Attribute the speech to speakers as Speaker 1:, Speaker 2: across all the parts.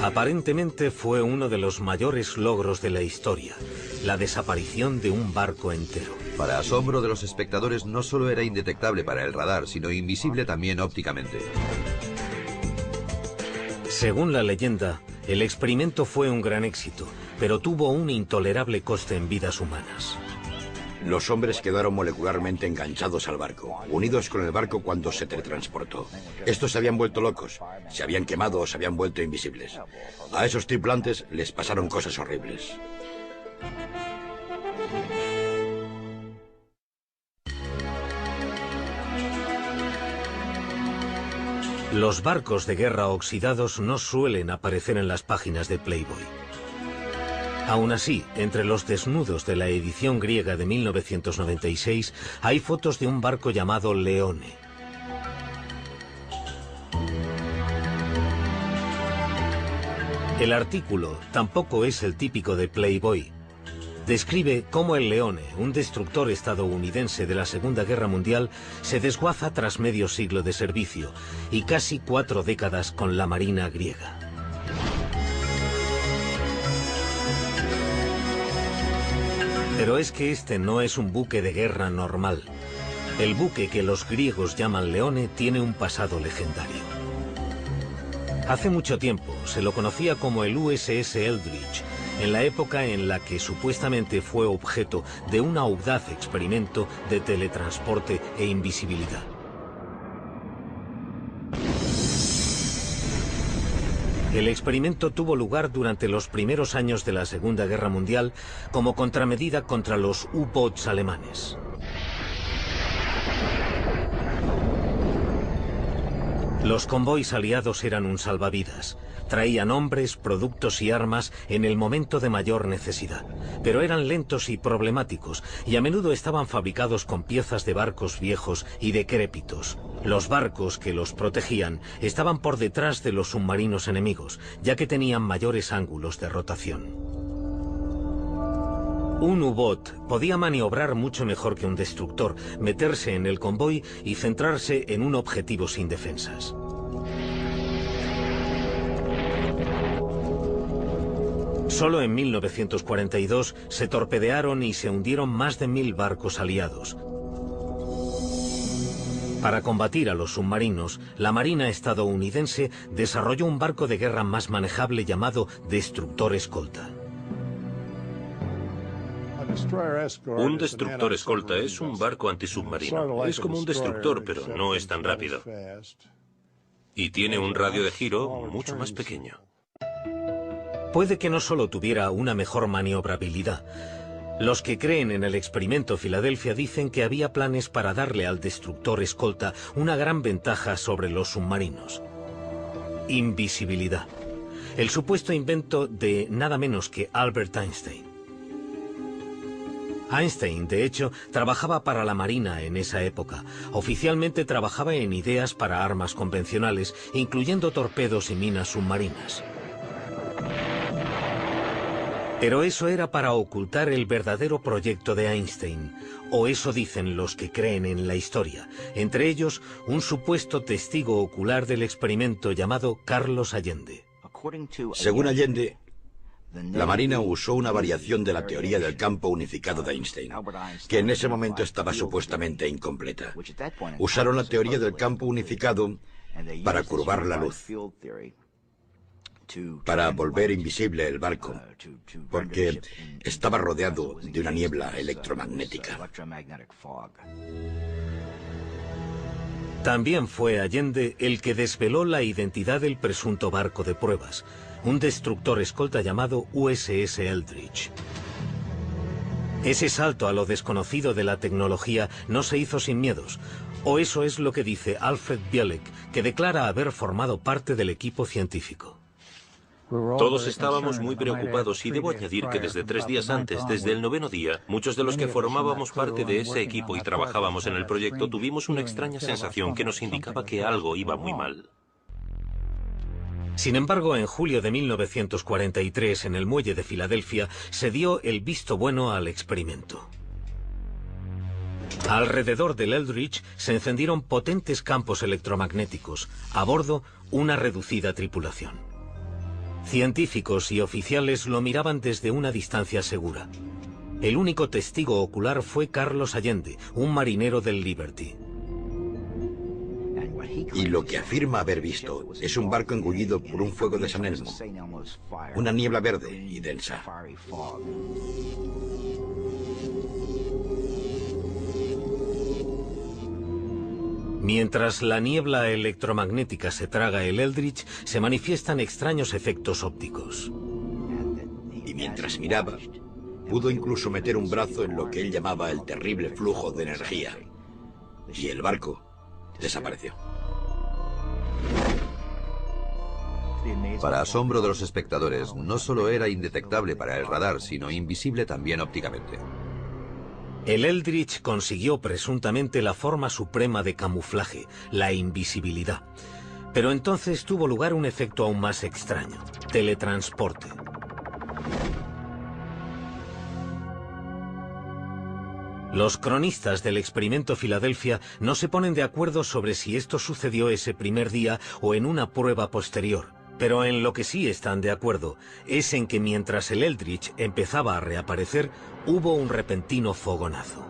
Speaker 1: Aparentemente fue uno de los mayores logros de la historia, la desaparición de un barco entero.
Speaker 2: Para asombro de los espectadores, no solo era indetectable para el radar, sino invisible también ópticamente.
Speaker 1: Según la leyenda, el experimento fue un gran éxito, pero tuvo un intolerable coste en vidas humanas.
Speaker 3: Los hombres quedaron molecularmente enganchados al barco, unidos con el barco cuando se teletransportó. Estos se habían vuelto locos, se habían quemado o se habían vuelto invisibles. A esos tripulantes les pasaron cosas horribles.
Speaker 1: Los barcos de guerra oxidados no suelen aparecer en las páginas de Playboy. Aún así, entre los desnudos de la edición griega de 1996 hay fotos de un barco llamado Leone. El artículo tampoco es el típico de Playboy. Describe cómo el Leone, un destructor estadounidense de la Segunda Guerra Mundial, se desguaza tras medio siglo de servicio y casi 4 décadas con la Marina griega. Pero es que este no es un buque de guerra normal. El buque que los griegos llaman Leone tiene un pasado legendario. Hace mucho tiempo se lo conocía como el USS Eldridge, en la época en la que supuestamente fue objeto de un audaz experimento de teletransporte e invisibilidad. El experimento tuvo lugar durante los primeros años de la Segunda Guerra Mundial como contramedida contra los U-boats alemanes. Los convoys aliados eran un salvavidas. Traían hombres, productos y armas en el momento de mayor necesidad, pero eran lentos y problemáticos, y a menudo estaban fabricados con piezas de barcos viejos y decrépitos. Los barcos que los protegían estaban por detrás de los submarinos enemigos, ya que tenían mayores ángulos de rotación. Un U-boat podía maniobrar mucho mejor que un destructor, meterse en el convoy y centrarse en un objetivo sin defensas. Solo en 1942 se torpedearon y se hundieron más de 1000 barcos aliados. Para combatir a los submarinos, la Marina estadounidense desarrolló un barco de guerra más manejable llamado destructor escolta.
Speaker 4: Un destructor escolta es un barco antisubmarino. Es como un destructor, pero no es tan rápido. Y tiene un radio de giro mucho más pequeño.
Speaker 1: Puede que no solo tuviera una mejor maniobrabilidad. Los que creen en el experimento Filadelfia dicen que había planes para darle al destructor escolta una gran ventaja sobre los submarinos. Invisibilidad. El supuesto invento de nada menos que Albert Einstein. Einstein, de hecho, trabajaba para la Marina en esa época. Oficialmente trabajaba en ideas para armas convencionales, incluyendo torpedos y minas submarinas. Pero eso era para ocultar el verdadero proyecto de Einstein, o eso dicen los que creen en la historia, entre ellos un supuesto testigo ocular del experimento llamado Carlos Allende.
Speaker 3: Según Allende, la Marina usó una variación de la teoría del campo unificado de Einstein, que en ese momento estaba supuestamente incompleta. Usaron la teoría del campo unificado para curvar la luz, para volver invisible el barco, porque estaba rodeado de una niebla electromagnética.
Speaker 1: También fue Allende el que desveló la identidad del presunto barco de pruebas, un destructor escolta llamado USS Eldridge. Ese salto a lo desconocido de la tecnología no se hizo sin miedos, o eso es lo que dice Alfred Bielek, que declara haber formado parte del equipo científico.
Speaker 4: Todos estábamos muy preocupados y debo añadir que desde 3 días antes, desde el 9º día, muchos de los que formábamos parte de ese equipo y trabajábamos en el proyecto tuvimos una extraña sensación que nos indicaba que algo iba muy mal.
Speaker 1: Sin embargo, en julio de 1943, en el muelle de Filadelfia, se dio el visto bueno al experimento. Alrededor del Eldridge se encendieron potentes campos electromagnéticos. A bordo, una reducida tripulación. Científicos y oficiales lo miraban desde una distancia segura. El único testigo ocular fue Carlos Allende, un marinero del Liberty.
Speaker 3: Y lo que afirma haber visto es un barco engullido por un fuego de San Elmo. Una niebla verde y densa.
Speaker 1: Mientras la niebla electromagnética se traga el Eldridge, se manifiestan extraños efectos ópticos.
Speaker 3: Y mientras miraba, pudo incluso meter un brazo en lo que él llamaba el terrible flujo de energía. Y el barco desapareció.
Speaker 2: Para asombro de los espectadores, no solo era indetectable para el radar, sino invisible también ópticamente.
Speaker 1: El Eldridge consiguió presuntamente la forma suprema de camuflaje, la invisibilidad. Pero entonces tuvo lugar un efecto aún más extraño: teletransporte. Los cronistas del experimento Filadelfia no se ponen de acuerdo sobre si esto sucedió ese primer día o en una prueba posterior. Pero en lo que sí están de acuerdo es en que mientras el Eldridge empezaba a reaparecer, hubo un repentino fogonazo.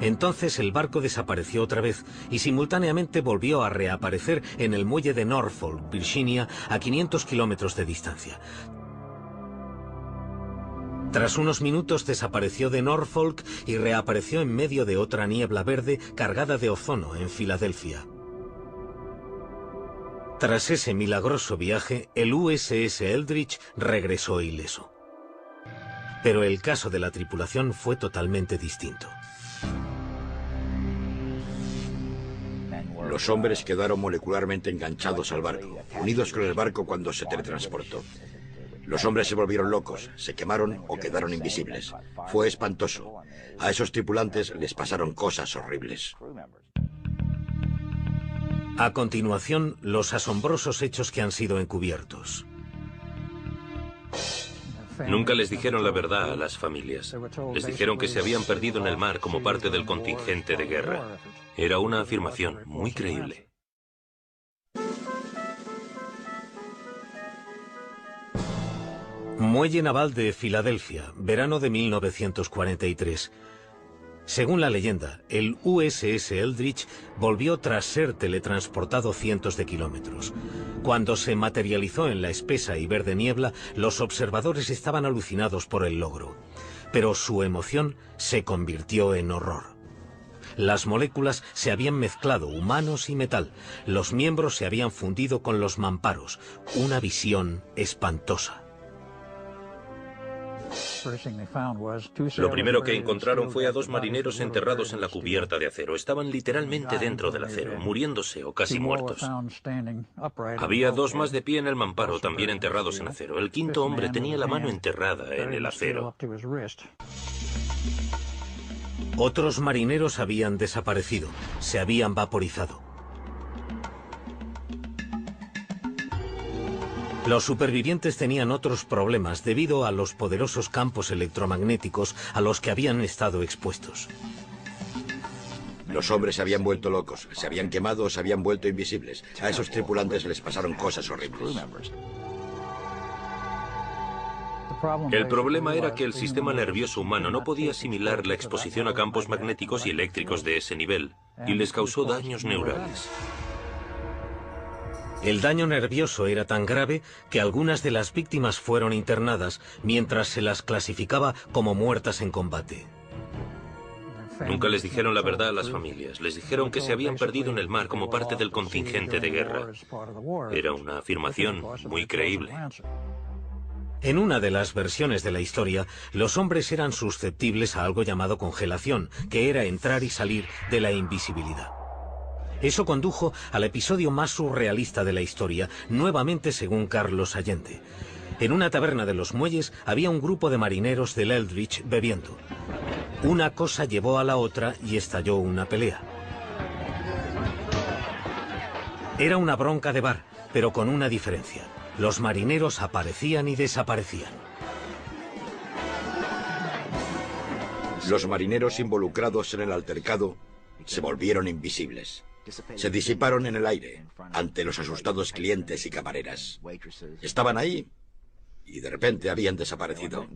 Speaker 1: Entonces el barco desapareció otra vez y simultáneamente volvió a reaparecer en el muelle de Norfolk, Virginia, a 500 kilómetros de distancia. Tras unos minutos desapareció de Norfolk y reapareció en medio de otra niebla verde cargada de ozono en Filadelfia. Tras ese milagroso viaje, el USS Eldridge regresó ileso. Pero el caso de la tripulación fue totalmente distinto.
Speaker 3: Los hombres quedaron molecularmente enganchados al barco, unidos con el barco cuando se teletransportó. Los hombres se volvieron locos, se quemaron o quedaron invisibles. Fue espantoso. A esos tripulantes les pasaron cosas horribles.
Speaker 1: A continuación, los asombrosos hechos que han sido encubiertos.
Speaker 4: Nunca les dijeron la verdad a las familias. Les dijeron que se habían perdido en el mar como parte del contingente de guerra. Era una afirmación muy creíble.
Speaker 1: Muelle Naval de Filadelfia, verano de 1943. Según la leyenda, el USS Eldridge volvió tras ser teletransportado cientos de kilómetros. Cuando se materializó en la espesa y verde niebla, los observadores estaban alucinados por el logro. Pero su emoción se convirtió en horror. Las moléculas se habían mezclado, humanos y metal. Los miembros se habían fundido con los mamparos. Una visión espantosa.
Speaker 4: Lo primero que encontraron fue a dos marineros enterrados en la cubierta de acero. Estaban literalmente dentro del acero, muriéndose o casi muertos. Había dos más de pie en el mamparo, también enterrados en acero. El quinto hombre tenía la mano enterrada en el acero.
Speaker 1: Otros marineros habían desaparecido, se habían vaporizado. Los supervivientes tenían otros problemas debido a los poderosos campos electromagnéticos a los que habían estado expuestos.
Speaker 3: Los hombres se habían vuelto locos, se habían quemado o se habían vuelto invisibles. A esos tripulantes les pasaron cosas horribles.
Speaker 4: El problema era que el sistema nervioso humano no podía asimilar la exposición a campos magnéticos y eléctricos de ese nivel, y les causó daños neurales.
Speaker 1: El daño nervioso era tan grave que algunas de las víctimas fueron internadas mientras se las clasificaba como muertas en combate.
Speaker 4: Nunca les dijeron la verdad a las familias. Les dijeron que se habían perdido en el mar como parte del contingente de guerra. Era una afirmación muy creíble.
Speaker 1: En una de las versiones de la historia, los hombres eran susceptibles a algo llamado congelación, que era entrar y salir de la invisibilidad. Eso condujo al episodio más surrealista de la historia, nuevamente según Carlos Allende. En una taberna de los muelles había un grupo de marineros del Eldridge bebiendo. Una cosa llevó a la otra y estalló una pelea. Era una bronca de bar, pero con una diferencia. Los marineros aparecían y desaparecían.
Speaker 3: Los marineros involucrados en el altercado se volvieron invisibles. Se disiparon en el aire ante los asustados clientes y camareras. Estaban ahí y de repente habían desaparecido.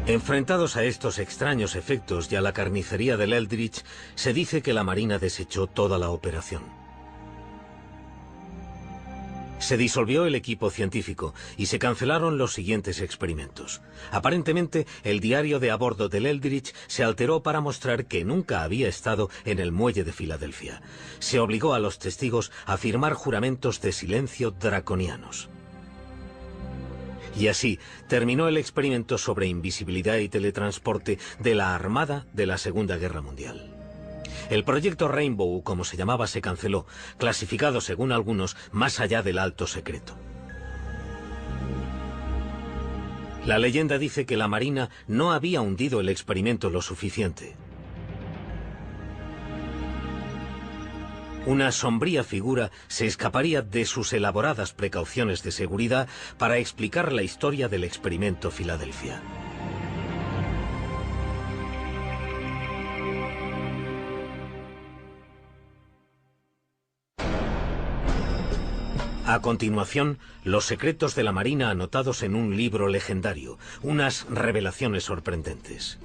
Speaker 1: Enfrentados a estos extraños efectos y a la carnicería del Eldridge, se dice que la Marina desechó toda la operación. Se disolvió el equipo científico y se cancelaron los siguientes experimentos. Aparentemente, el diario de a bordo del Eldridge se alteró para mostrar que nunca había estado en el muelle de Filadelfia. Se obligó a los testigos a firmar juramentos de silencio draconianos. Y así terminó el experimento sobre invisibilidad y teletransporte de la Armada de la Segunda Guerra Mundial. El proyecto Rainbow, como se llamaba, se canceló, clasificado según algunos más allá del alto secreto. La leyenda dice que la Marina no había hundido el experimento lo suficiente. Una sombría figura se escaparía de sus elaboradas precauciones de seguridad para explicar la historia del experimento Filadelfia. A continuación, los secretos de la Marina anotados en un libro legendario, unas revelaciones sorprendentes.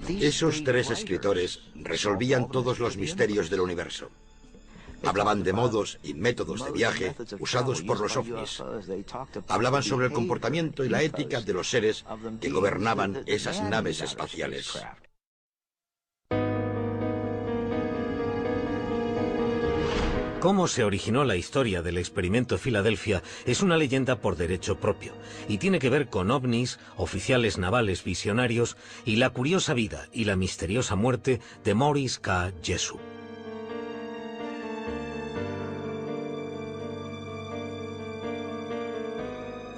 Speaker 3: Esos tres escritores resolvían todos los misterios del universo. Hablaban de modos y métodos de viaje usados por los ovnis. Hablaban sobre el comportamiento y la ética de los seres que gobernaban esas naves espaciales.
Speaker 1: Cómo se originó la historia del experimento Filadelfia es una leyenda por derecho propio y tiene que ver con ovnis, oficiales navales visionarios y la curiosa vida y la misteriosa muerte de Maurice K. Jessup.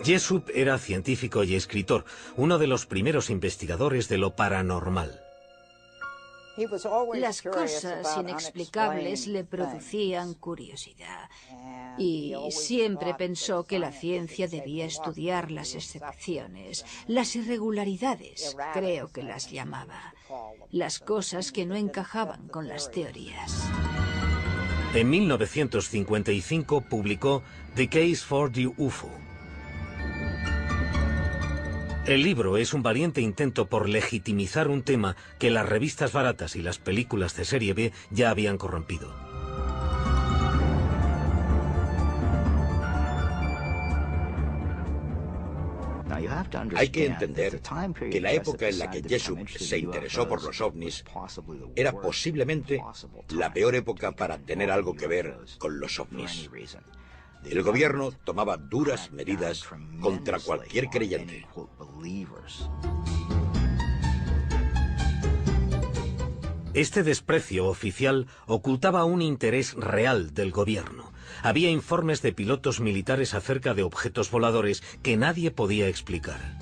Speaker 1: Jessup era científico y escritor, uno de los primeros investigadores de lo paranormal.
Speaker 5: Las cosas inexplicables le producían curiosidad y siempre pensó que la ciencia debía estudiar las excepciones, las irregularidades, creo que las llamaba, las cosas que no encajaban con las teorías.
Speaker 1: En 1955 publicó The Case for the UFO. El libro es un valiente intento por legitimizar un tema que las revistas baratas y las películas de serie B ya habían corrompido.
Speaker 3: Hay que entender que la época en la que Jessup se interesó por los ovnis era posiblemente la peor época para tener algo que ver con los ovnis. El gobierno tomaba duras medidas contra cualquier creyente.
Speaker 1: Este desprecio oficial ocultaba un interés real del gobierno. Había informes de pilotos militares acerca de objetos voladores que nadie podía explicar.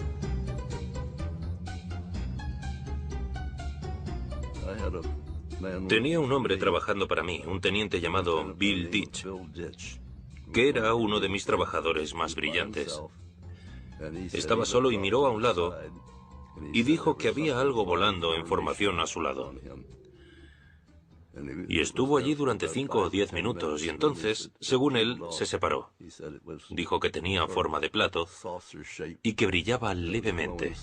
Speaker 4: Tenía un hombre trabajando para mí, un teniente llamado Bill Ditch, que era uno de mis trabajadores más brillantes. Estaba solo y miró a un lado y dijo que había algo volando en formación a su lado. Y estuvo allí durante 5 o 10 minutos y entonces, según él, se separó. Dijo que tenía forma de plato y que brillaba levemente.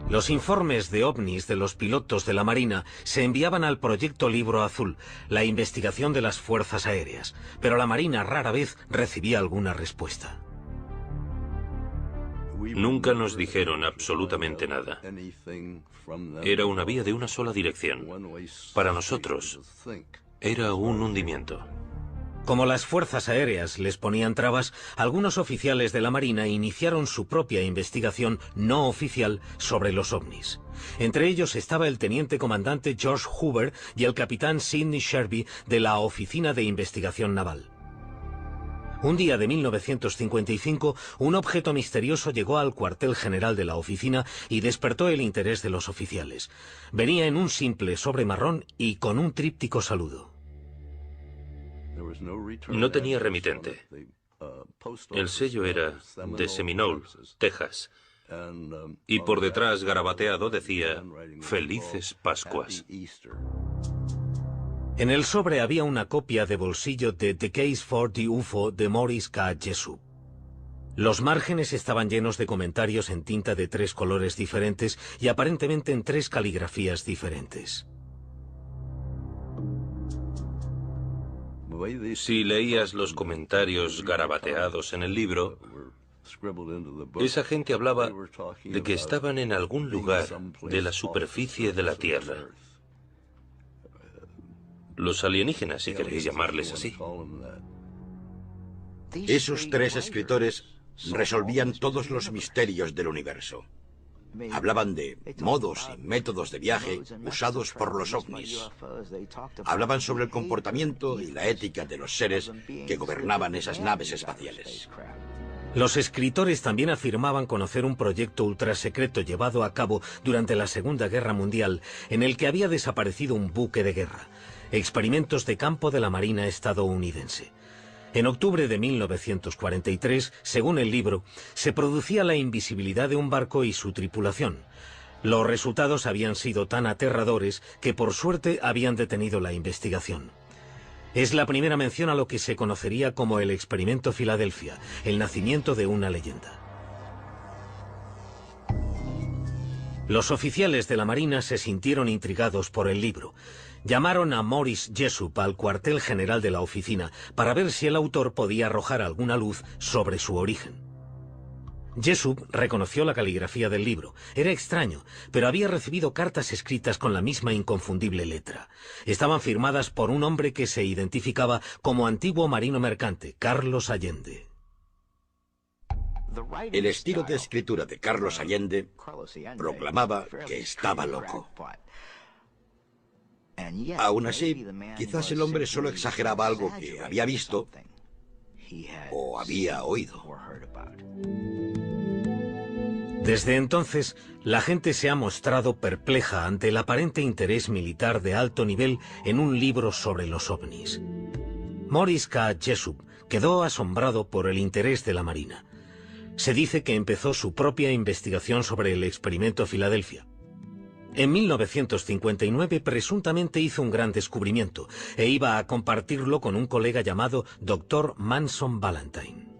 Speaker 1: Los informes de ovnis de los pilotos de la Marina se enviaban al Proyecto Libro Azul, la investigación de las fuerzas aéreas, pero la Marina rara vez recibía alguna respuesta.
Speaker 4: Nunca nos dijeron absolutamente nada. Era una vía de una sola dirección. Para nosotros, era un hundimiento.
Speaker 1: Como las fuerzas aéreas les ponían trabas, algunos oficiales de la Marina iniciaron su propia investigación no oficial sobre los ovnis. Entre ellos estaba el teniente comandante George Hoover y el capitán Sidney Sherby de la Oficina de Investigación Naval. Un día de 1955, un objeto misterioso llegó al cuartel general de la oficina y despertó el interés de los oficiales. Venía en un simple sobre marrón y con un tríptico saludo.
Speaker 4: No tenía remitente. El sello era de Seminole, Texas, y por detrás, garabateado, decía Felices Pascuas.
Speaker 1: En el sobre había una copia de bolsillo de The Case for the UFO de Morris K. Jessup. Los márgenes estaban llenos de comentarios en tinta de 3 colores diferentes y aparentemente en 3 caligrafías diferentes.
Speaker 4: Si leías los comentarios garabateados en el libro, esa gente hablaba de que estaban en algún lugar de la superficie de la Tierra. Los alienígenas, si queréis llamarles así.
Speaker 3: Esos 3 escritores resolvían todos los misterios del universo. Hablaban de modos y métodos de viaje usados por los ovnis. Hablaban sobre el comportamiento y la ética de los seres que gobernaban esas naves espaciales.
Speaker 1: Los escritores también afirmaban conocer un proyecto ultrasecreto llevado a cabo durante la Segunda Guerra Mundial en el que había desaparecido un buque de guerra. Experimentos de campo de la Marina estadounidense. En octubre de 1943, según el libro, se producía la invisibilidad de un barco y su tripulación. Los resultados habían sido tan aterradores que por suerte habían detenido la investigación. Es la primera mención a lo que se conocería como el experimento Filadelfia, el nacimiento de una leyenda. Los oficiales de la Marina se sintieron intrigados por el libro. Llamaron a Morris Jessup al cuartel general de la oficina para ver si el autor podía arrojar alguna luz sobre su origen. Jessup reconoció la caligrafía del libro. Era extraño, pero había recibido cartas escritas con la misma inconfundible letra. Estaban firmadas por un hombre que se identificaba como antiguo marino mercante, Carlos Allende.
Speaker 3: El estilo de escritura de Carlos Allende proclamaba que estaba loco. Aún así, quizás el hombre solo exageraba algo que había visto o había oído.
Speaker 1: Desde entonces, la gente se ha mostrado perpleja ante el aparente interés militar de alto nivel en un libro sobre los ovnis. Morris K. Jessup quedó asombrado por el interés de la Marina. Se dice que empezó su propia investigación sobre el experimento Filadelfia. En 1959 presuntamente hizo un gran descubrimiento e iba a compartirlo con un colega llamado Dr. Manson Valentine.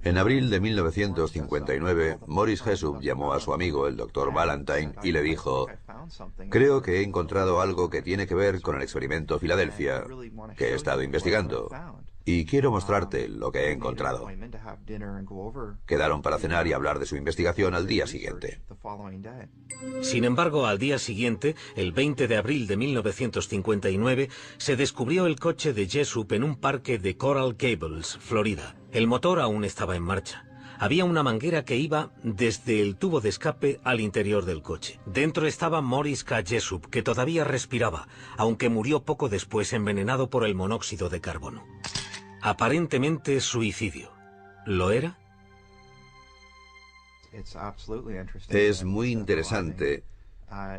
Speaker 2: En abril de 1959, Morris Jessup llamó a su amigo, el Dr. Valentine, y le dijo: creo que he encontrado algo que tiene que ver con el experimento Filadelfia, que he estado investigando, y quiero mostrarte lo que he encontrado. Quedaron para cenar y hablar de su investigación al día siguiente.
Speaker 1: Sin embargo, al día siguiente, el 20 de abril de 1959, se descubrió el coche de Jessup en un parque de Coral Gables, Florida. El motor aún estaba en marcha. Había una manguera que iba desde el tubo de escape al interior del coche. Dentro estaba Morris K. Jessup, que todavía respiraba, aunque murió poco después envenenado por el monóxido de carbono. Aparentemente suicidio. ¿Lo era?
Speaker 2: Es muy interesante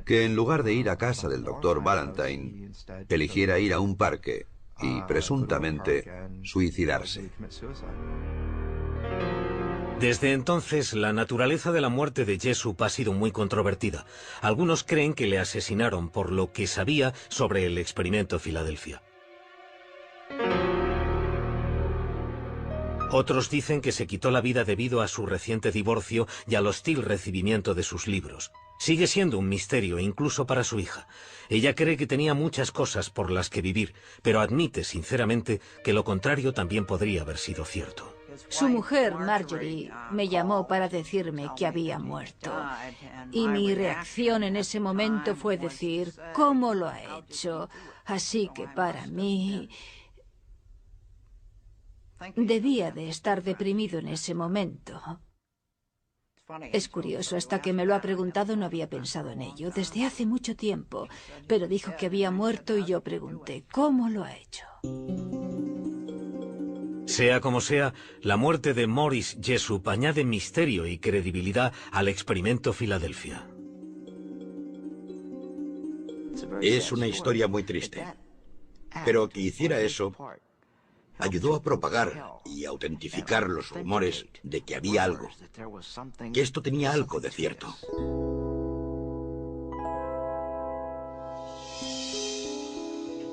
Speaker 2: que en lugar de ir a casa del Dr. Valentine, eligiera ir a un parque y, presuntamente, suicidarse.
Speaker 1: Desde entonces, la naturaleza de la muerte de Jessup ha sido muy controvertida. Algunos creen que le asesinaron por lo que sabía sobre el experimento Filadelfia. Otros dicen que se quitó la vida debido a su reciente divorcio y al hostil recibimiento de sus libros. Sigue siendo un misterio incluso para su hija. Ella cree que tenía muchas cosas por las que vivir, pero admite sinceramente que lo contrario también podría haber sido cierto.
Speaker 5: Su mujer, Marjorie, me llamó para decirme que había muerto. Y mi reacción en ese momento fue decir, ¿cómo lo ha hecho? Así que para mí debía de estar deprimido en ese momento. Es curioso, hasta que me lo ha preguntado no había pensado en ello, desde hace mucho tiempo. Pero dijo que había muerto y yo pregunté, ¿cómo lo ha hecho?
Speaker 1: Sea como sea, la muerte de Morris Jessup añade misterio y credibilidad al experimento Filadelfia.
Speaker 3: Es una historia muy triste. Pero que hiciera eso ayudó a propagar y autentificar los rumores de que había algo, que esto tenía algo de cierto.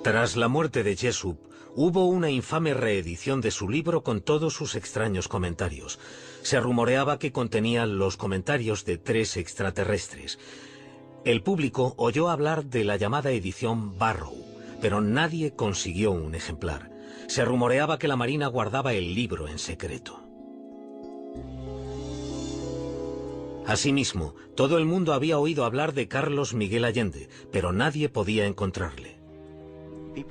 Speaker 1: Tras la muerte de Jessup, hubo una infame reedición de su libro con todos sus extraños comentarios. Se rumoreaba que contenía los comentarios de 3 extraterrestres. El público oyó hablar de la llamada edición Barrow, pero nadie consiguió un ejemplar. Se rumoreaba que la Marina guardaba el libro en secreto. Asimismo, todo el mundo había oído hablar de Carlos Miguel Allende, pero nadie podía encontrarle.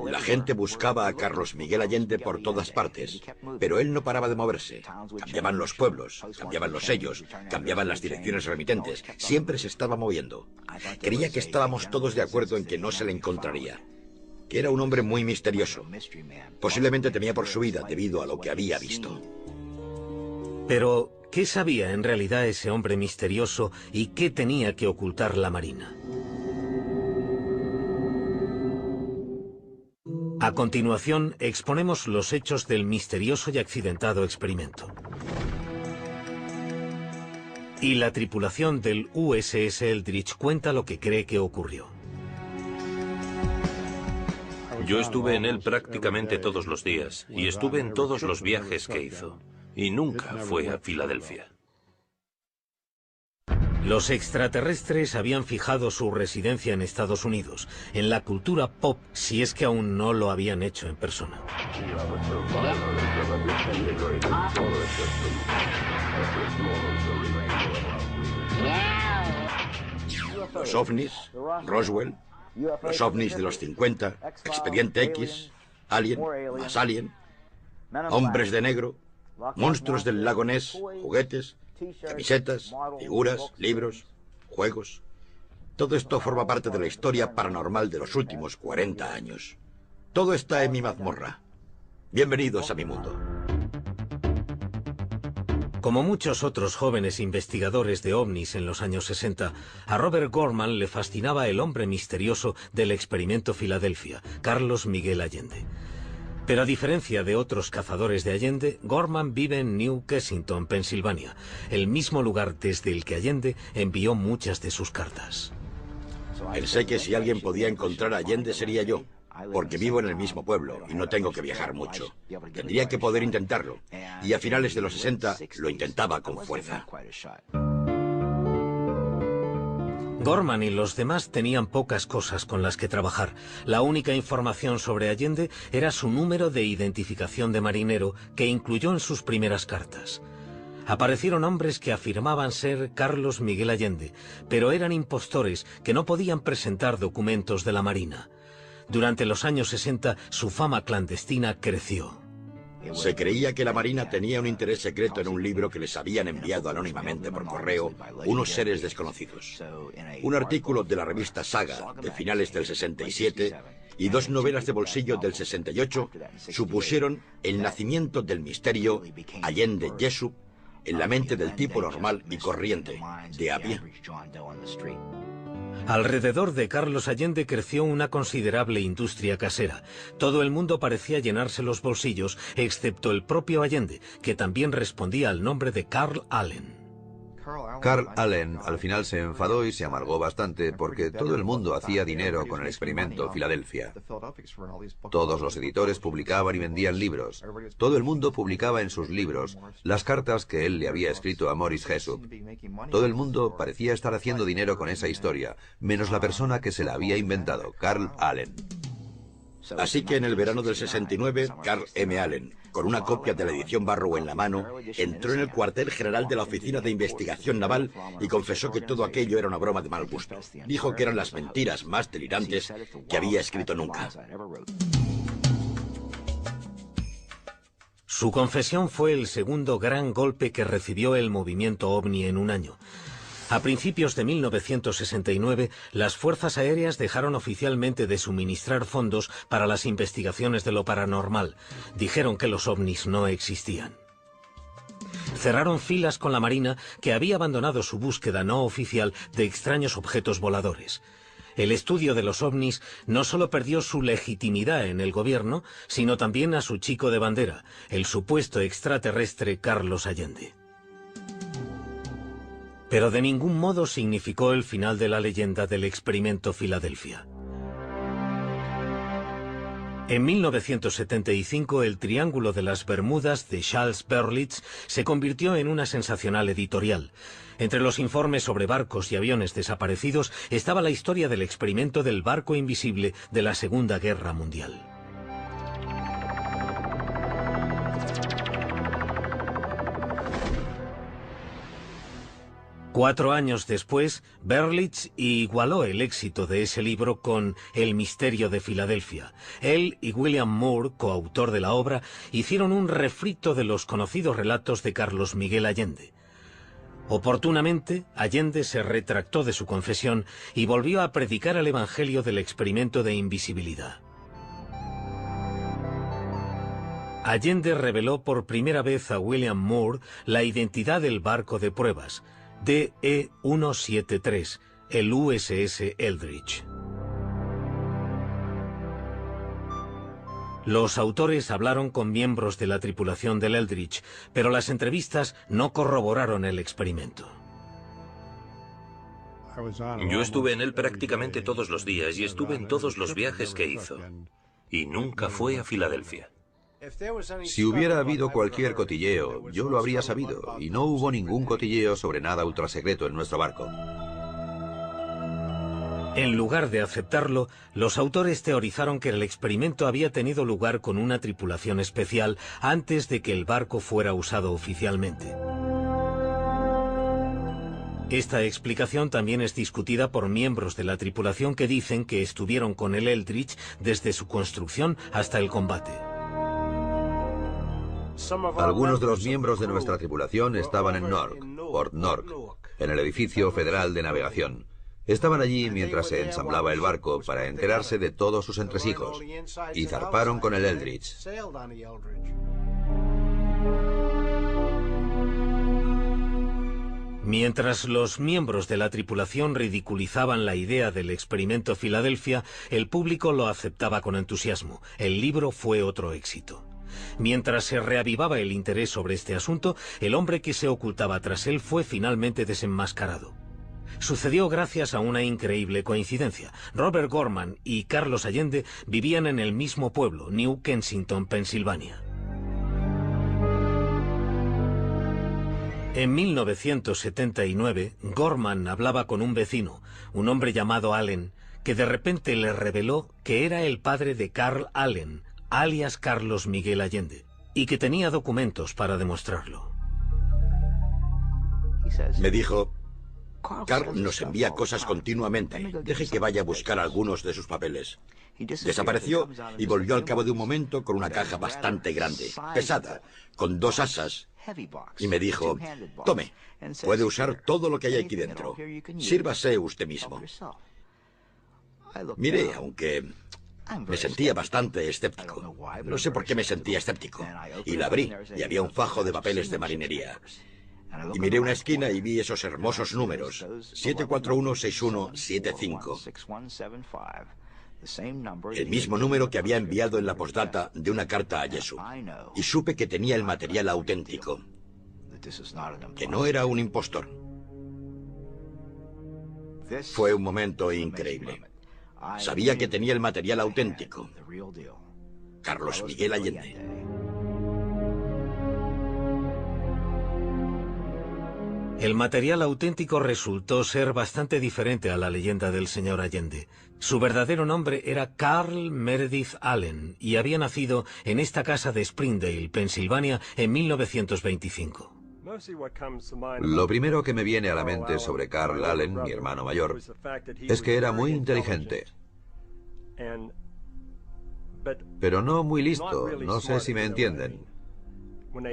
Speaker 3: La gente buscaba a Carlos Miguel Allende por todas partes, pero él no paraba de moverse. Cambiaban los pueblos, cambiaban los sellos, cambiaban las direcciones remitentes. Siempre se estaba moviendo. Creía que estábamos todos de acuerdo en que no se le encontraría, que era un hombre muy misterioso. Posiblemente temía por su vida debido a lo que había visto.
Speaker 1: Pero, ¿qué sabía en realidad ese hombre misterioso y qué tenía que ocultar la Marina? A continuación, exponemos los hechos del misterioso y accidentado experimento. Y la tripulación del USS Eldridge cuenta lo que cree que ocurrió.
Speaker 4: Yo estuve en él prácticamente todos los días y estuve en todos los viajes que hizo. Y nunca fue a Filadelfia.
Speaker 1: Los extraterrestres habían fijado su residencia en Estados Unidos, en la cultura pop, si es que aún no lo habían hecho en persona.
Speaker 3: Los ovnis, Roswell, los ovnis de los 50, Expediente X, Alien, más Alien, hombres de negro, monstruos del lago Ness, juguetes, camisetas, figuras, libros, juegos. Todo esto forma parte de la historia paranormal de los últimos 40 años. Todo está en mi mazmorra. Bienvenidos a mi mundo.
Speaker 1: Como muchos otros jóvenes investigadores de ovnis en los años 60, a Robert Gorman le fascinaba el hombre misterioso del experimento Filadelfia, Carlos Miguel Allende. Pero a diferencia de otros cazadores de Allende, Gorman vive en New Kensington, Pensilvania, el mismo lugar desde el que Allende envió muchas de sus cartas.
Speaker 3: Pensé que si alguien podía encontrar a Allende sería yo, porque vivo en el mismo pueblo y no tengo que viajar mucho. Tendría que poder intentarlo, y a finales de los 60 lo intentaba con fuerza.
Speaker 1: Gorman y los demás tenían pocas cosas con las que trabajar. La única información sobre Allende era su número de identificación de marinero, que incluyó en sus primeras cartas. Aparecieron hombres que afirmaban ser Carlos Miguel Allende, pero eran impostores que no podían presentar documentos de la Marina. Durante los años 60, su fama clandestina creció.
Speaker 3: Se creía que la Marina tenía un interés secreto en un libro que les habían enviado anónimamente por correo unos seres desconocidos. Un artículo de la revista Saga de finales del 67 y 2 novelas de bolsillo del 68 supusieron el nacimiento del misterio Allende Jessup en la mente del tipo normal y corriente, de a pie.
Speaker 1: Alrededor de Carlos Allende creció una considerable industria casera. Todo el mundo parecía llenarse los bolsillos, excepto el propio Allende, que también respondía al nombre de Carl Allen.
Speaker 2: Carl Allen al final se enfadó y se amargó bastante porque todo el mundo hacía dinero con el experimento Filadelfia. Todos los editores publicaban y vendían libros. Todo el mundo publicaba en sus libros las cartas que él le había escrito a Morris Jessup. Todo el mundo parecía estar haciendo dinero con esa historia, menos la persona que se la había inventado, Carl Allen.
Speaker 3: Así que en el verano del 69, Carl M. Allen, con una copia de la edición Barrow en la mano, entró en el cuartel general de la Oficina de Investigación Naval y confesó que todo aquello era una broma de mal gusto. Dijo que eran las mentiras más delirantes que había escrito nunca.
Speaker 1: Su confesión fue el segundo gran golpe que recibió el movimiento OVNI en un año. A principios de 1969, las fuerzas aéreas dejaron oficialmente de suministrar fondos para las investigaciones de lo paranormal. Dijeron que los ovnis no existían. Cerraron filas con la Marina, que había abandonado su búsqueda no oficial de extraños objetos voladores. El estudio de los ovnis no solo perdió su legitimidad en el gobierno, sino también a su chico de bandera, el supuesto extraterrestre Carlos Allende. Pero de ningún modo significó el final de la leyenda del experimento Filadelfia. En 1975, el Triángulo de las Bermudas de Charles Berlitz se convirtió en una sensacional editorial. Entre los informes sobre barcos y aviones desaparecidos estaba la historia del experimento del barco invisible de la Segunda Guerra Mundial. Cuatro años después, Berlitz igualó el éxito de ese libro con El misterio de Filadelfia. Él y William Moore, coautor de la obra, hicieron un refrito de los conocidos relatos de Carlos Miguel Allende. Oportunamente, Allende se retractó de su confesión y volvió a predicar el evangelio del experimento de invisibilidad. Allende reveló por primera vez a William Moore la identidad del barco de pruebas, DE-173, el USS Eldridge. Los autores hablaron con miembros de la tripulación del Eldridge, pero las entrevistas no corroboraron el experimento.
Speaker 4: Yo estuve en él prácticamente todos los días y estuve en todos los viajes que hizo. Y nunca fue a Filadelfia.
Speaker 2: Si hubiera habido cualquier cotilleo, yo lo habría sabido, y no hubo ningún cotilleo sobre nada ultrasecreto en nuestro barco.
Speaker 1: En lugar de aceptarlo, los autores teorizaron que el experimento había tenido lugar con una tripulación especial antes de que el barco fuera usado oficialmente. Esta explicación también es discutida por miembros de la tripulación que dicen que estuvieron con el Eldridge desde su construcción hasta el combate.
Speaker 2: Algunos de los miembros de nuestra tripulación estaban en Newark, Port Newark, en el edificio federal de navegación. Estaban allí mientras se ensamblaba el barco para enterarse de todos sus entresijos, y zarparon con el Eldridge.
Speaker 1: Mientras los miembros de la tripulación ridiculizaban la idea del experimento Filadelfia, el público lo aceptaba con entusiasmo. El libro fue otro éxito. Mientras se reavivaba el interés sobre este asunto, el hombre que se ocultaba tras él fue finalmente desenmascarado. Sucedió gracias a una increíble coincidencia. Robert Gorman y Carlos Allende vivían en el mismo pueblo, New Kensington, Pensilvania. En 1979, Gorman hablaba con un vecino, un hombre llamado Allen, que de repente le reveló que era el padre de Carl Allen, alias Carlos Miguel Allende, y que tenía documentos para demostrarlo.
Speaker 3: Me dijo: Carl nos envía cosas continuamente. Deje que vaya a buscar algunos de sus papeles. Desapareció y volvió al cabo de un momento con una caja bastante grande, pesada, con 2 asas. Y me dijo: tome, puede usar todo lo que hay aquí dentro. Sírvase usted mismo. Mire, aunque me sentía bastante escéptico. No sé por qué me sentía escéptico. Y la abrí y había un fajo de papeles de marinería. Y miré una esquina y vi esos hermosos números: 7416175. El mismo número que había enviado en la postdata de una carta a Jesús. Y supe que tenía el material auténtico, que no era un impostor. Fue un momento increíble. Sabía que tenía el material auténtico. Carlos Miguel Allende.
Speaker 1: El material auténtico resultó ser bastante diferente a la leyenda del señor Allende. Su verdadero nombre era Carl Meredith Allen y había nacido en esta casa de Springdale, Pensilvania, en 1925.
Speaker 2: Lo primero que me viene a la mente sobre Carl Allen, mi hermano mayor, es que era muy inteligente, pero no muy listo, no sé si me entienden.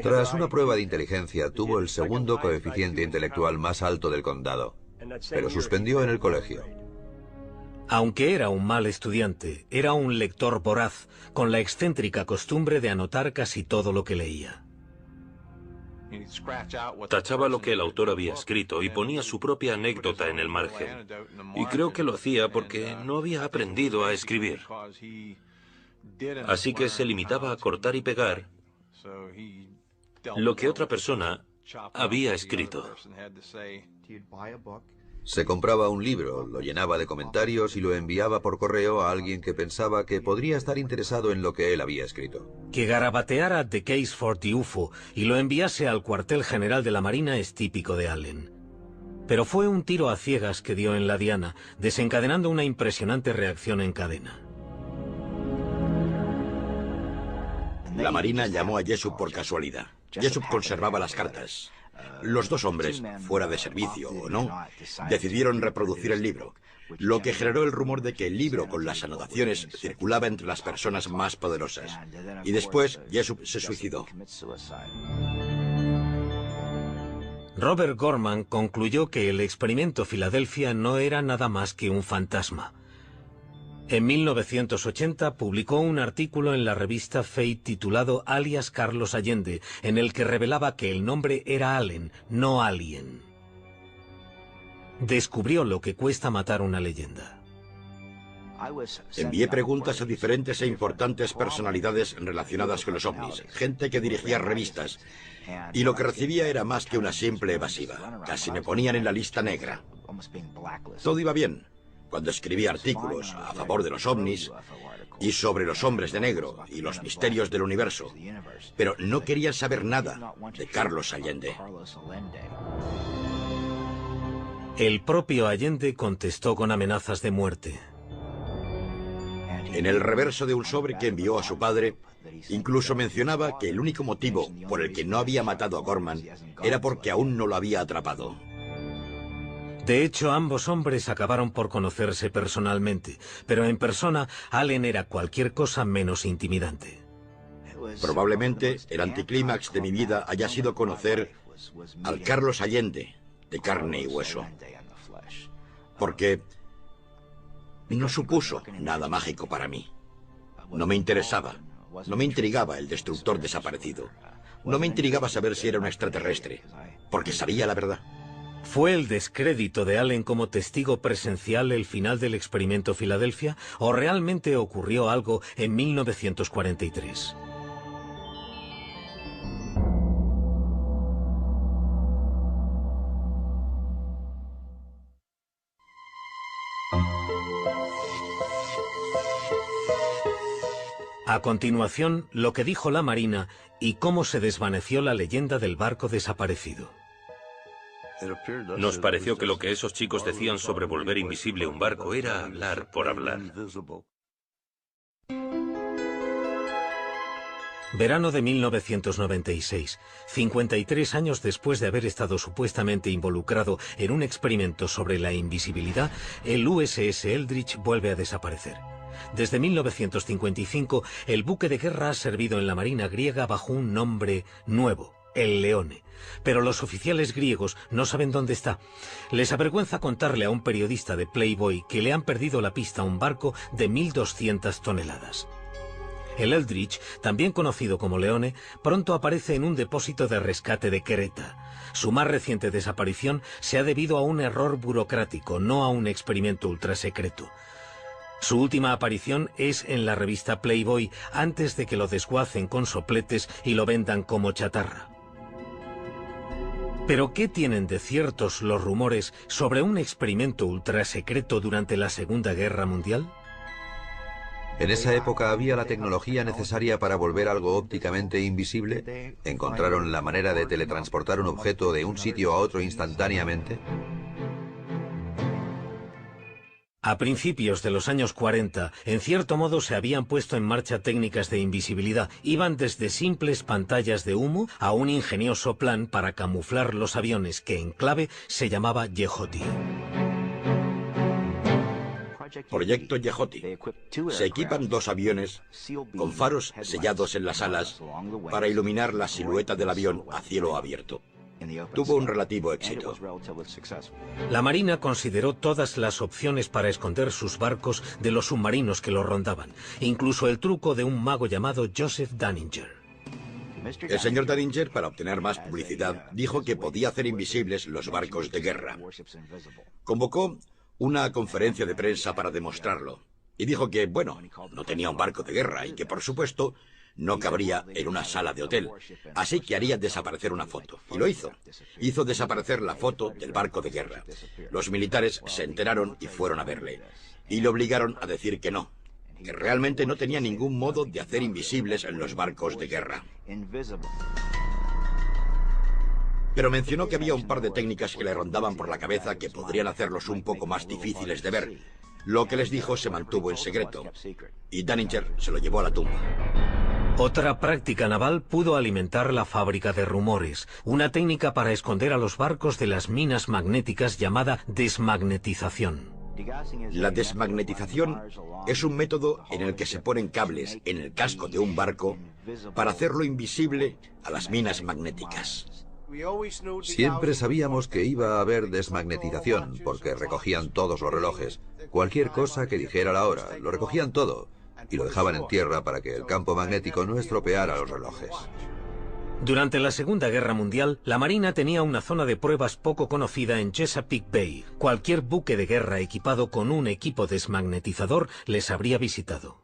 Speaker 2: Tras una prueba de inteligencia, tuvo el segundo coeficiente intelectual más alto del condado, pero suspendió en el colegio.
Speaker 1: Aunque era un mal estudiante, era un lector voraz, con la excéntrica costumbre de anotar casi todo lo que leía.
Speaker 4: Tachaba lo que el autor había escrito y ponía su propia anécdota en el margen. Y creo que lo hacía porque no había aprendido a escribir. Así que se limitaba a cortar y pegar lo que otra persona había escrito.
Speaker 2: Se compraba un libro, lo llenaba de comentarios y lo enviaba por correo a alguien que pensaba que podría estar interesado en lo que él había escrito.
Speaker 1: Que garabateara The Case for the UFO y lo enviase al cuartel general de la Marina es típico de Allen. Pero fue un tiro a ciegas que dio en la diana, desencadenando una impresionante reacción en cadena.
Speaker 3: La Marina llamó a Jessup por casualidad. Jessup conservaba las cartas. Los dos hombres, fuera de servicio o no, decidieron reproducir el libro, lo que generó el rumor de que el libro con las anotaciones circulaba entre las personas más poderosas. Y después, Jessup se suicidó.
Speaker 1: Robert Gorman concluyó que el experimento Filadelfia no era nada más que un fantasma. En 1980 publicó un artículo en la revista Fate titulado Alias Carlos Allende, en el que revelaba que el nombre era Allen, no Alien. Descubrió lo que cuesta matar una leyenda.
Speaker 3: Envié preguntas a diferentes e importantes personalidades relacionadas con los ovnis, gente que dirigía revistas, y lo que recibía era más que una simple evasiva. Casi me ponían en la lista negra. Todo iba bien cuando escribí artículos a favor de los ovnis y sobre los hombres de negro y los misterios del universo, pero no querían saber nada de Carlos Allende.
Speaker 1: El propio Allende contestó con amenazas de muerte.
Speaker 3: En el reverso de un sobre que envió a su padre, incluso mencionaba que el único motivo por el que no había matado a Gorman era porque aún no lo había atrapado.
Speaker 1: De hecho, ambos hombres acabaron por conocerse personalmente, pero en persona Allen era cualquier cosa menos intimidante.
Speaker 3: Probablemente el anticlímax de mi vida haya sido conocer al Carlos Allende de carne y hueso, porque no supuso nada mágico para mí. No me interesaba, no me intrigaba el destructor desaparecido, no me intrigaba saber si era un extraterrestre, porque sabía la verdad.
Speaker 1: ¿Fue el descrédito de Allen como testigo presencial el final del experimento Filadelfia o realmente ocurrió algo en 1943? A continuación, lo que dijo la Marina y cómo se desvaneció la leyenda del barco desaparecido.
Speaker 4: Nos pareció que lo que esos chicos decían sobre volver invisible un barco era hablar por hablar.
Speaker 1: Verano de 1996, 53 años después de haber estado supuestamente involucrado en un experimento sobre la invisibilidad, el USS Eldridge vuelve a desaparecer. Desde 1955, el buque de guerra ha servido en la Marina griega bajo un nombre nuevo, el Leone. Pero los oficiales griegos no saben dónde está. Les avergüenza contarle a un periodista de Playboy que le han perdido la pista a un barco de 1.200 toneladas. El Eldridge, también conocido como Leone, pronto aparece en un depósito de rescate de Creta. Su más reciente desaparición se ha debido a un error burocrático, no a un experimento ultrasecreto. Su última aparición es en la revista Playboy, antes de que lo desguacen con sopletes y lo vendan como chatarra. ¿Pero qué tienen de ciertos los rumores sobre un experimento ultrasecreto durante la Segunda Guerra Mundial?
Speaker 2: En esa época había la tecnología necesaria para volver algo ópticamente invisible. ¿Encontraron la manera de teletransportar un objeto de un sitio a otro instantáneamente?
Speaker 1: A principios de los años 40, en cierto modo se habían puesto en marcha técnicas de invisibilidad. Iban desde simples pantallas de humo a un ingenioso plan para camuflar los aviones que en clave se llamaba Yehoti.
Speaker 3: Proyecto Yehoti. Se equipan dos aviones con faros sellados en las alas para iluminar la silueta del avión a cielo abierto. Tuvo un relativo éxito.
Speaker 1: La Marina consideró todas las opciones para esconder sus barcos de los submarinos que los rondaban, incluso el truco de un mago llamado Joseph Dunninger.
Speaker 3: El señor Daninger, para obtener más publicidad, dijo que podía hacer invisibles los barcos de guerra. Convocó una conferencia de prensa para demostrarlo. Y dijo que, bueno, no tenía un barco de guerra y que, por supuesto, no cabría en una sala de hotel. Así que haría desaparecer una foto. Y lo hizo. Hizo desaparecer la foto del barco de guerra. Los militares se enteraron y fueron a verle. Y le obligaron a decir que no, que realmente no tenía ningún modo de hacer invisibles los barcos de guerra. Pero mencionó que había un par de técnicas que le rondaban por la cabeza que podrían hacerlos un poco más difíciles de ver. Lo que les dijo se mantuvo en secreto. Y Daninger se lo llevó a la tumba.
Speaker 1: Otra práctica naval pudo alimentar la fábrica de rumores, una técnica para esconder a los barcos de las minas magnéticas llamada desmagnetización.
Speaker 3: La desmagnetización es un método en el que se ponen cables en el casco de un barco para hacerlo invisible a las minas magnéticas.
Speaker 2: Siempre sabíamos que iba a haber desmagnetización, porque recogían todos los relojes. Cualquier cosa que dijera la hora, lo recogían todo, y lo dejaban en tierra para que el campo magnético no estropeara los relojes.
Speaker 1: Durante la Segunda Guerra Mundial, la Marina tenía una zona de pruebas poco conocida en Chesapeake Bay. Cualquier buque de guerra equipado con un equipo desmagnetizador les habría visitado.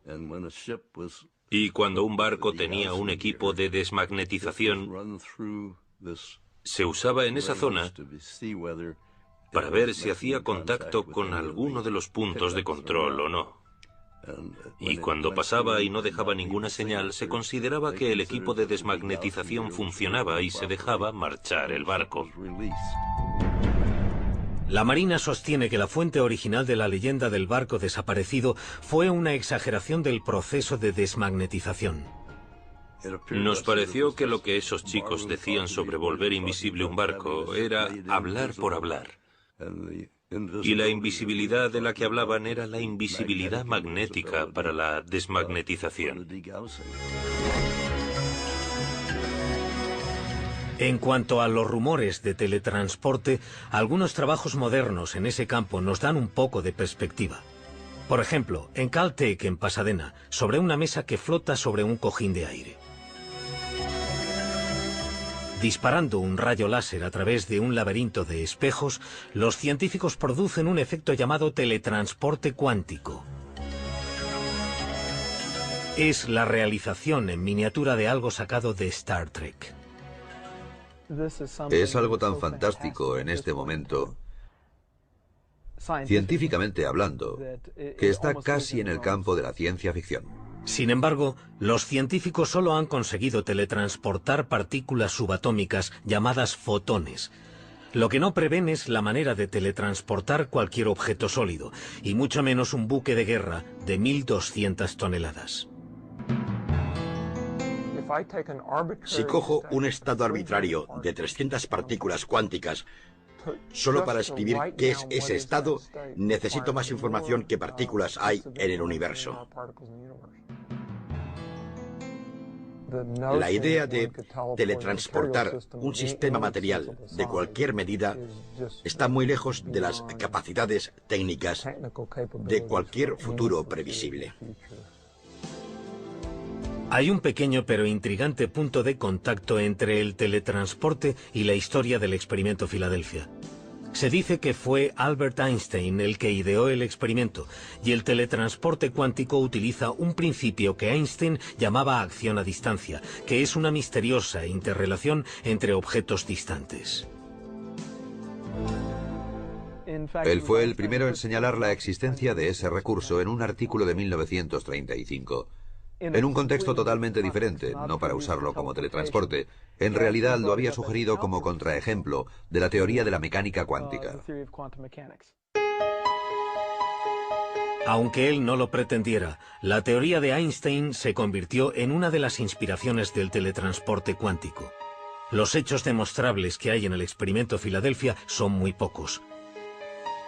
Speaker 4: Y cuando un barco tenía un equipo de desmagnetización, se usaba en esa zona para ver si hacía contacto con alguno de los puntos de control o no. Y cuando pasaba y no dejaba ninguna señal, se consideraba que el equipo de desmagnetización funcionaba y se dejaba marchar el barco.
Speaker 1: La Marina sostiene que la fuente original de la leyenda del barco desaparecido fue una exageración del proceso de desmagnetización.
Speaker 4: Nos pareció que lo que esos chicos decían sobre volver invisible un barco era hablar por hablar. Y la invisibilidad de la que hablaban era la invisibilidad magnética para la desmagnetización.
Speaker 1: En cuanto a los rumores de teletransporte, algunos trabajos modernos en ese campo nos dan un poco de perspectiva. Por ejemplo, en Caltech, en Pasadena, sobre una mesa que flota sobre un cojín de aire. Disparando un rayo láser a través de un laberinto de espejos, los científicos producen un efecto llamado teletransporte cuántico. Es la realización en miniatura de algo sacado de Star Trek.
Speaker 2: Es algo tan fantástico en este momento, científicamente hablando, que está casi en el campo de la ciencia ficción.
Speaker 1: Sin embargo, los científicos solo han conseguido teletransportar partículas subatómicas llamadas fotones. Lo que no prevén es la manera de teletransportar cualquier objeto sólido, y mucho menos un buque de guerra de 1.200 toneladas.
Speaker 3: Si cojo un estado arbitrario de 300 partículas cuánticas, solo para escribir qué es ese estado, necesito más información que partículas hay en el universo. La idea de teletransportar un sistema material de cualquier medida está muy lejos de las capacidades técnicas de cualquier futuro previsible.
Speaker 1: Hay un pequeño pero intrigante punto de contacto entre el teletransporte y la historia del experimento Filadelfia. Se dice que fue Albert Einstein el que ideó el experimento, y el teletransporte cuántico utiliza un principio que Einstein llamaba acción a distancia, que es una misteriosa interrelación entre objetos distantes.
Speaker 2: Él fue el primero en señalar la existencia de ese recurso en un artículo de 1935. En un contexto totalmente diferente, no para usarlo como teletransporte. En realidad lo había sugerido como contraejemplo de la teoría de la mecánica cuántica.
Speaker 1: Aunque él no lo pretendiera, la teoría de Einstein se convirtió en una de las inspiraciones del teletransporte cuántico. Los hechos demostrables que hay en el experimento Filadelfia son muy pocos.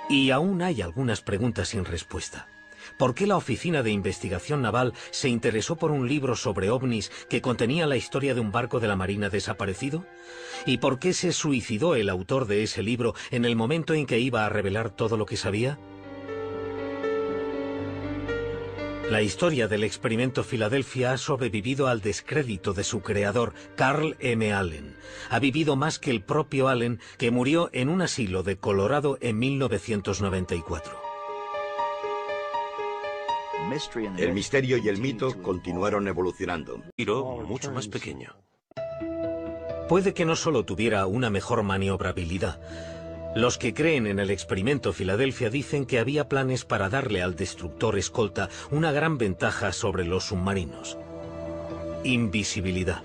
Speaker 1: Y aún hay algunas preguntas sin respuesta. ¿Por qué la Oficina de Investigación Naval se interesó por un libro sobre ovnis que contenía la historia de un barco de la Marina desaparecido? ¿Y por qué se suicidó el autor de ese libro en el momento en que iba a revelar todo lo que sabía? La historia del experimento Filadelfia ha sobrevivido al descrédito de su creador, Carl M. Allen. Ha vivido más que el propio Allen, que murió en un asilo de Colorado en 1994.
Speaker 3: El misterio y el mito continuaron evolucionando.
Speaker 4: Giro mucho más pequeño.
Speaker 1: Puede que no solo tuviera una mejor maniobrabilidad. Los que creen en el experimento Filadelfia dicen que había planes para darle al destructor escolta una gran ventaja sobre los submarinos. Invisibilidad.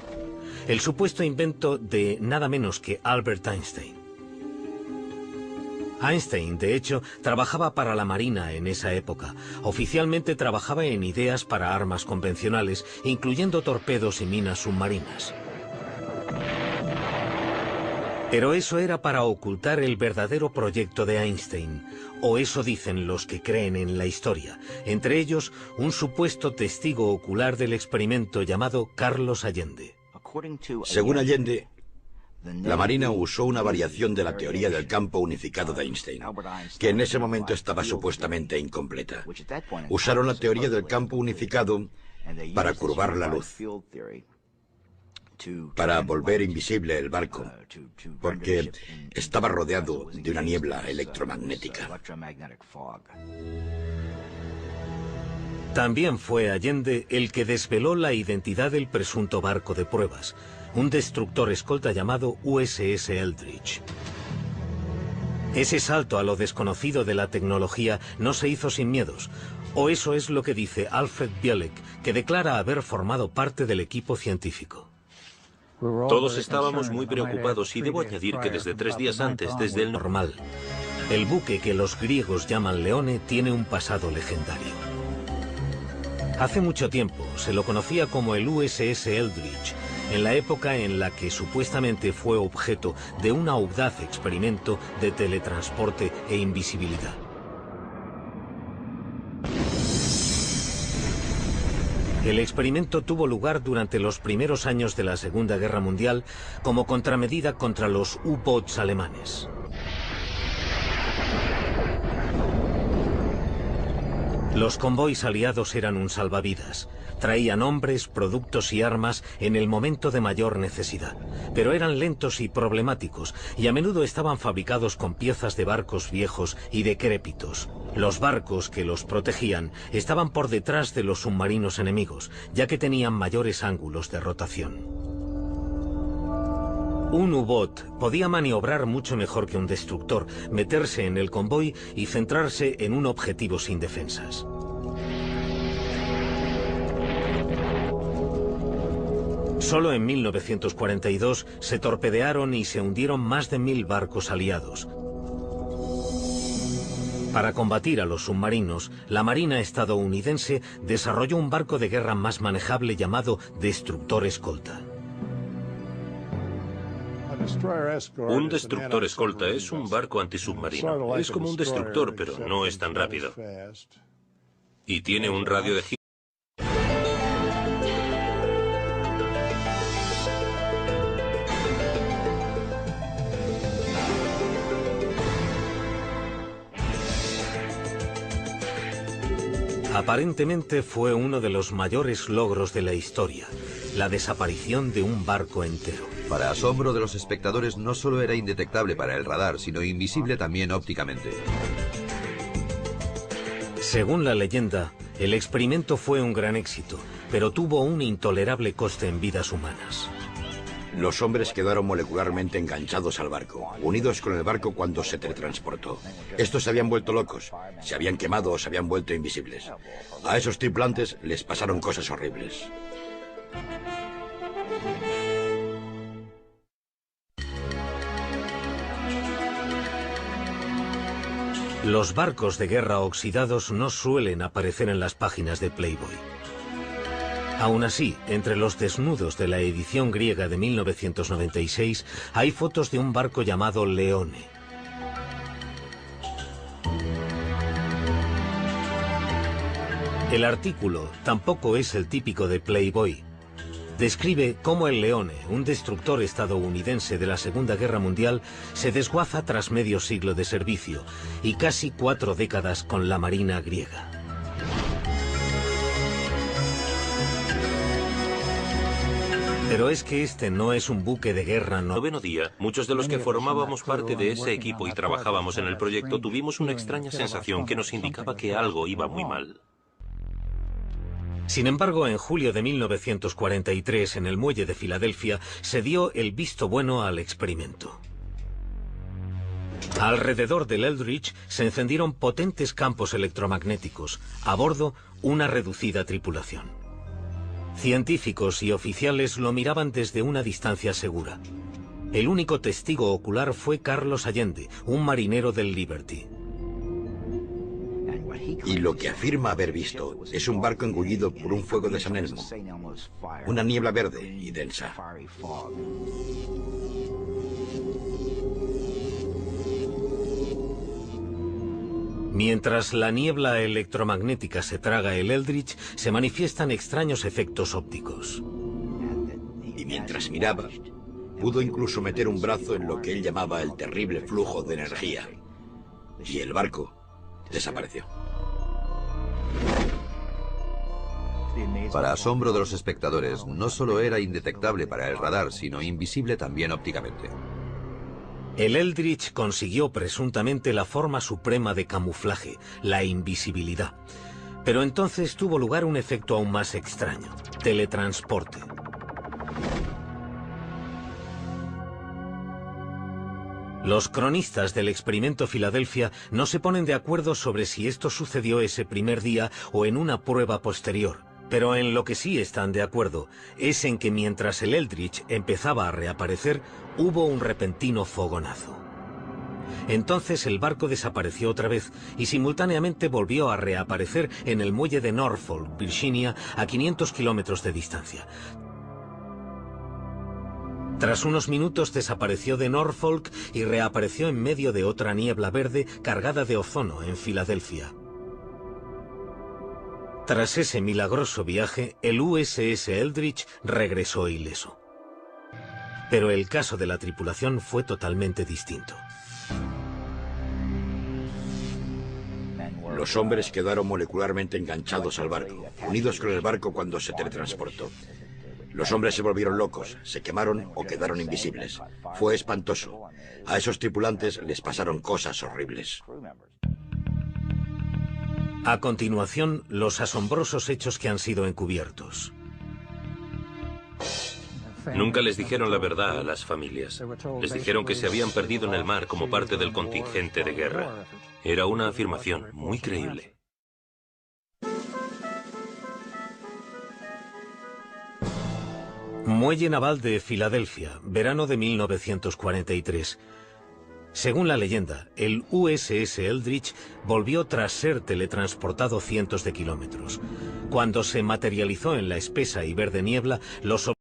Speaker 1: El supuesto invento de nada menos que Albert Einstein. Einstein, de hecho, trabajaba para la Marina en esa época. Oficialmente trabajaba en ideas para armas convencionales, incluyendo torpedos y minas submarinas. Pero eso era para ocultar el verdadero proyecto de Einstein, o eso dicen los que creen en la historia, entre ellos un supuesto testigo ocular del experimento llamado Carlos Allende.
Speaker 3: Según Allende, la Marina usó una variación de la teoría del campo unificado de Einstein, que en ese momento estaba supuestamente incompleta. Usaron la teoría del campo unificado para curvar la luz, para volver invisible el barco, porque estaba rodeado de una niebla electromagnética.
Speaker 1: También fue Allende el que desveló la identidad del presunto barco de pruebas, un destructor escolta llamado USS Eldridge. Ese salto a lo desconocido de la tecnología no se hizo sin miedos, o eso es lo que dice Alfred Bielek, que declara haber formado parte del equipo científico.
Speaker 4: Todos estábamos muy preocupados y debo añadir que desde 3 días antes, desde el
Speaker 1: normal, el buque que los griegos llaman Leone tiene un pasado legendario. Hace mucho tiempo se lo conocía como el USS Eldridge, en la época en la que supuestamente fue objeto de un audaz experimento de teletransporte e invisibilidad. El experimento tuvo lugar durante los primeros años de la Segunda Guerra Mundial como contramedida contra los U-boats alemanes. Los convoys aliados eran un salvavidas. Traían hombres, productos y armas en el momento de mayor necesidad. Pero eran lentos y problemáticos, y a menudo estaban fabricados con piezas de barcos viejos y decrépitos. Los barcos que los protegían estaban por detrás de los submarinos enemigos, ya que tenían mayores ángulos de rotación. Un U-boat podía maniobrar mucho mejor que un destructor, meterse en el convoy y centrarse en un objetivo sin defensas. Solo en 1942 se torpedearon y se hundieron más de 1000 barcos aliados. Para combatir a los submarinos, la Marina estadounidense desarrolló un barco de guerra más manejable llamado destructor escolta.
Speaker 4: Un destructor escolta es un barco antisubmarino. Es como un destructor, pero no es tan rápido. Y tiene un radio de giro.
Speaker 1: Aparentemente fue uno de los mayores logros de la historia, la desaparición de un barco entero.
Speaker 2: Para asombro de los espectadores, no solo era indetectable para el radar, sino invisible también ópticamente.
Speaker 1: Según la leyenda, el experimento fue un gran éxito, pero tuvo un intolerable coste en vidas humanas.
Speaker 3: Los hombres quedaron molecularmente enganchados al barco, unidos con el barco cuando se teletransportó. Estos se habían vuelto locos, se habían quemado o se habían vuelto invisibles. A esos tripulantes les pasaron cosas horribles.
Speaker 1: Los barcos de guerra oxidados no suelen aparecer en las páginas de Playboy. Aún así, entre los desnudos de la edición griega de 1996 hay fotos de un barco llamado Leone. El artículo tampoco es el típico de Playboy. Describe cómo el Leone, un destructor estadounidense de la Segunda Guerra Mundial, se desguaza tras medio siglo de servicio y casi 4 décadas con la Marina griega. Pero es que este no es un buque de guerra, no.
Speaker 4: Noveno día, muchos de los que formábamos parte de ese equipo y trabajábamos en el proyecto tuvimos una extraña sensación que nos indicaba que algo iba muy mal.
Speaker 1: Sin embargo, en julio de 1943, en el muelle de Filadelfia, se dio el visto bueno al experimento. Alrededor del Eldridge se encendieron potentes campos electromagnéticos. A bordo, una reducida tripulación. Científicos y oficiales lo miraban desde una distancia segura. El único testigo ocular fue Carlos Allende, un marinero del Liberty.
Speaker 3: Y lo que afirma haber visto es un barco engullido por un fuego de San Elmo. Una niebla verde y densa.
Speaker 1: Mientras la niebla electromagnética se traga el Eldridge, se manifiestan extraños efectos ópticos.
Speaker 3: Y mientras miraba, pudo incluso meter un brazo en lo que él llamaba el terrible flujo de energía. Y el barco desapareció.
Speaker 2: Para asombro de los espectadores, no solo era indetectable para el radar, sino invisible también ópticamente.
Speaker 1: El Eldridge consiguió presuntamente la forma suprema de camuflaje, la invisibilidad. Pero entonces tuvo lugar un efecto aún más extraño: teletransporte. Los cronistas del experimento Filadelfia no se ponen de acuerdo sobre si esto sucedió ese primer día o en una prueba posterior. Pero en lo que sí están de acuerdo es en que mientras el Eldridge empezaba a reaparecer, hubo un repentino fogonazo. Entonces el barco desapareció otra vez y simultáneamente volvió a reaparecer en el muelle de Norfolk, Virginia, a 500 kilómetros de distancia. Tras unos minutos desapareció de Norfolk y reapareció en medio de otra niebla verde cargada de ozono en Filadelfia. Tras ese milagroso viaje, el USS Eldridge regresó ileso. Pero el caso de la tripulación fue totalmente distinto.
Speaker 3: Los hombres quedaron molecularmente enganchados al barco, unidos con el barco cuando se teletransportó. Los hombres se volvieron locos, se quemaron o quedaron invisibles. Fue espantoso. A esos tripulantes les pasaron cosas horribles.
Speaker 1: A continuación, los asombrosos hechos que han sido encubiertos.
Speaker 4: Nunca les dijeron la verdad a las familias. Les dijeron que se habían perdido en el mar como parte del contingente de guerra. Era una afirmación muy creíble.
Speaker 1: Muelle naval de Filadelfia, verano de 1943. Según la leyenda, el USS Eldridge volvió tras ser teletransportado cientos de kilómetros. Cuando se materializó en la espesa y verde niebla, los